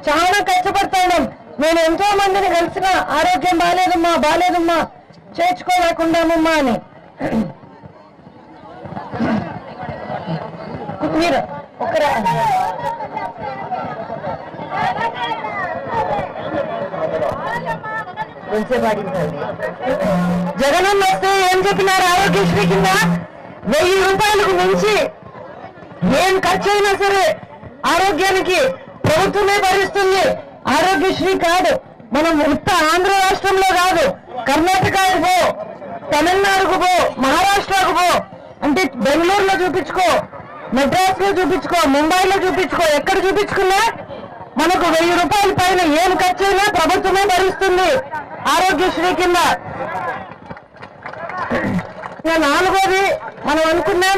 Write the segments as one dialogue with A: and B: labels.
A: చాలా కష్టపడతాను. నేను ఎంతో మందిని కలిసిన ఆరోగ్యం బాలేదమ్మా చేర్చుకోలేకుండామమ్మా అని. మీరు ఒకరా జగనన్న వస్తే ఏం చెప్పినారు? ఆరోగ్యశ్రీ కింద 1000 రూపాయలకు మించి ఏం ఖర్చు అయినా సరే ఆరోగ్యానికి ప్రభుత్వమే భరిస్తుంది. ఆరోగ్యశ్రీ కాదు, మనం ఉత్త ఆంధ్ర రాష్ట్రంలో కాదు, కర్ణాటకకు పో, తమిళనాడుకు పో, మహారాష్ట్రకు పో, అంటే బెంగళూరులో చూపించుకో, మెడ్రాస్ లో చూపించుకో, ముంబైలో చూపించుకో, ఎక్కడ చూపించుకున్నా మనకు 1000 రూపాయల పైన ఏం ఖర్చు అయినా ప్రభుత్వమే భరిస్తుంది ఆరోగ్యశ్రీ కింద. నాలుగోది మనం అనుకున్నాం,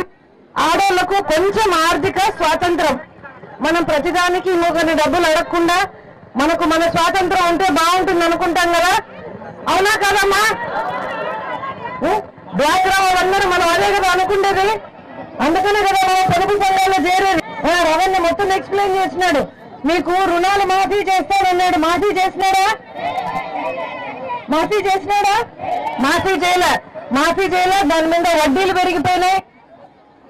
A: ఆడవాళ్లకు కొంచెం ఆర్థిక స్వాతంత్రం. మనం ప్రతిదానికి ఇంకొకరిని డబ్బులు అడగకుండా మనకు మన స్వాతంత్రం ఉంటే బాగుంటుంది అనుకుంటాం కదా, అవునా కదమ్మా? డ్వాక్రా వాళ్ళందరూ మనం అదే కదా అనుకుంటేది. అందుకనే కదా మనం పొదుపు సంఘాల్లో చేరేది. రవణ్య మొత్తం ఎక్స్ప్లెయిన్ చేసినాడు. మీకు రుణాలు మాఫీ చేస్తానన్నాడు. మాఫీ చేసినాడా? మాఫీ చేయలే. దాని మీద వడ్డీలు పెరిగిపోయినాయి.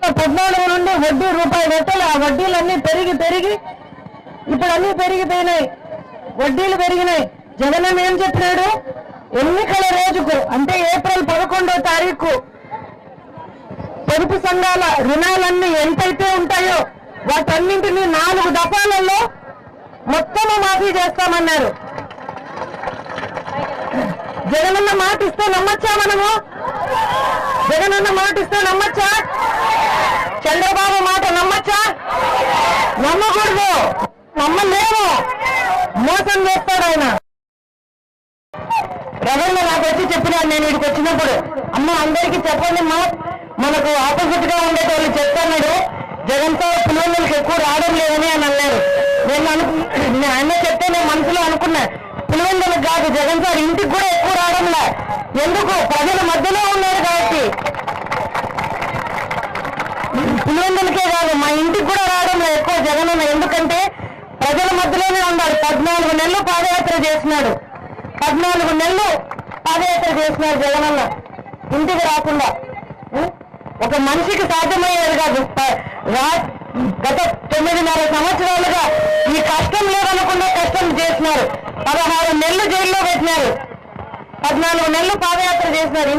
A: 14 నుండి వడ్డీ రూపాయి పెట్టాలి. ఆ వడ్డీలన్నీ పెరిగి ఇప్పుడు అన్ని పెరిగిపోయినాయి, వడ్డీలు పెరిగినాయి. జగన్ ఏం చెప్పినాడు? ఎన్నికల రోజుకు అంటే ఏప్రిల్ 11వ తారీఖు పొదుపు సంఘాల రుణాలన్నీ ఎంతైతే ఉంటాయో వాటన్నింటినీ 4 దఫాలలో మొత్తము మాఫీ చేస్తామన్నారు. జగనన్న మాట ఇస్తే నమ్మచ్చా? మనము జగనన్న మాట ఇస్తే నమ్మచ్చా? చంద్రబాబు మాట నమ్మచ్చా? నమ్మకూడదు, నమ్మలేము. మోసం చేస్తాడు ఆయన. రవణ నాకు వచ్చి చెప్పినాడు, నేను ఇక్కడికి వచ్చినప్పుడు, అమ్మ అందరికీ చెప్పండి, మనకు ఆపోజిట్ గా ఉండే వాళ్ళు చెప్తాడు, జగన్ సార్ పులివెందులకు ఎక్కువ రావడం లేదని అని అన్నారు. నేను ఆయన చెప్తే నేను మనసులో అనుకున్నా, పులివెందులకు కాదు, జగన్ సార్ ఇంటికి కూడా ఎక్కువ రావడంలే. ఎందుకు? ప్రజల మధ్యలో ఉన్నారు కాబట్టి. పులివెందులకే కాదు, మా ఇంటికి కూడా రావడంలో ఎక్కువ జగన్. ఎందుకంటే ప్రజల మధ్యలోనే ఉన్నాడు. 14 నెలలు పాదయాత్ర చేసినాడు. 14 నెలలు పాదయాత్ర చేసినాడు జగనన్న, ఇంటికి రాకుండా. ఒక మనిషికి సాధ్యమయ్యేది కాదు. గత 9.5 సంవత్సరాలుగా ఈ కష్టం లేదనకుండా కష్టం చేసినారు. 16 నెలలు జైల్లో పెట్టినారు. 14 నెలలు పాదయాత్ర చేసినారు.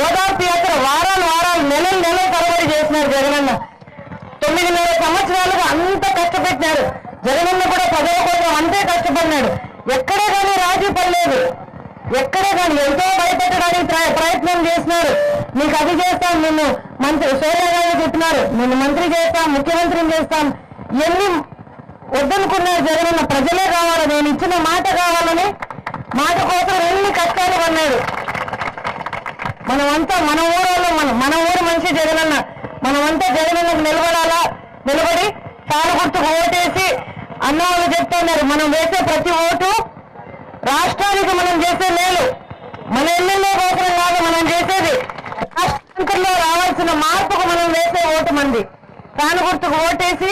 A: ఓదార్పు యాత్ర వారాలు నెలలు తరబడి చేసినారు జగనన్న. 9.5 సంవత్సరాలుగా అంత కష్టపెట్టినారు. జగనన్న కూడా ప్రజల కోసం అంతే కష్టపడినాడు. ఎక్కడే కానీ రాజీ పడలేదు. ఎక్కడే కానీ ఎంతో భయపెట్టడానికి ప్రయత్నం చేసినారు. మీకు అది చేస్తాం, నిన్ను మంత్రి సోనియా గాంధీ చెప్పినారు, నిన్ను మంత్రి చేస్తాం, ముఖ్యమంత్రిని చేస్తాం, ఎన్ని వద్దనుకున్నారు జగనన్న. ప్రజలే కావాలి, నేను ఇచ్చిన మాట కావాలని మాట కోసం ఎన్ని కష్టాలు పడినాడు. మనమంతా మన ఊరోళ్ళు, మన ఊరు మనిషి జగనన్న. మనమంతా జగనన్నకు నిలబడి తాను గుర్తుకు ఓటేసి అన్నవాళ్ళు చెప్తున్నారు, మనం వేసే ప్రతి ఓటు రాష్ట్రానికి మనం చేసే మేలు. మన ఎమ్మెల్యే కోసం కాదు మనం చేసేది, రాష్ట్రంలో రావాల్సిన మార్పుకు మనం వేసే ఓటు మంది. తాను గుర్తుకు ఓటేసి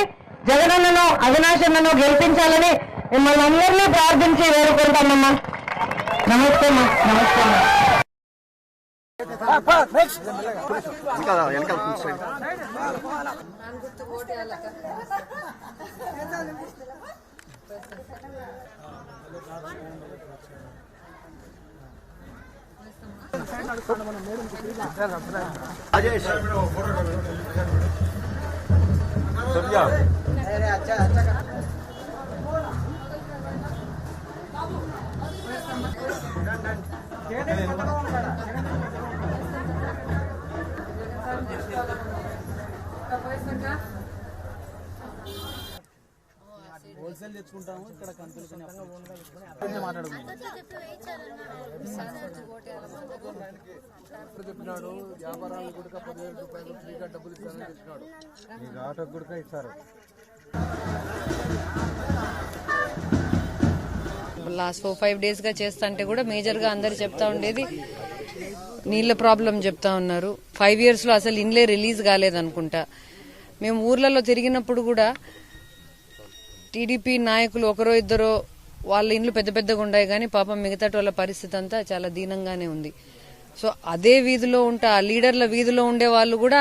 A: జగనన్నను అవినాశన్నను గెలిపించాలని మిమ్మల్ని అందరినీ ప్రార్థించి వేడుకుంటామమ్మా. నమస్తే అమ్మా. నమస్తే అమ్మా.
B: హోల్సేల్ తెచ్చుకుంటాము ఇక్కడ కంపెనీ చెప్పినాడు. వ్యాపారాలు కూడా 15,000 రూపాయలు ఫ్రీగా డబ్బులు ఇస్తారని చెప్పినాడు. మీకు ఆటోకి కూడా ఇస్తారు.
C: లాస్ట్ 4-5 days గా చేస్తా కూడా మేజర్ గా అందరు చెప్తా ఉండేది నీళ్ల ప్రాబ్లం చెప్తా ఉన్నారు. 5 years లో అసలు ఇండ్లే రిలీజ్ కాలేదనుకుంటా. మేము ఊర్లలో తిరిగినప్పుడు కూడా టీడీపీ నాయకులు ఒకరో ఇద్దరో వాళ్ళ ఇండ్లు పెద్ద పెద్దగా ఉన్నాయి కానీ పాపం మిగతా వాళ్ళ పరిస్థితి అంతా చాలా దీనంగానే ఉంది. సో అదే వీధిలో ఉంటే ఆ లీడర్ల వీధిలో ఉండే వాళ్ళు కూడా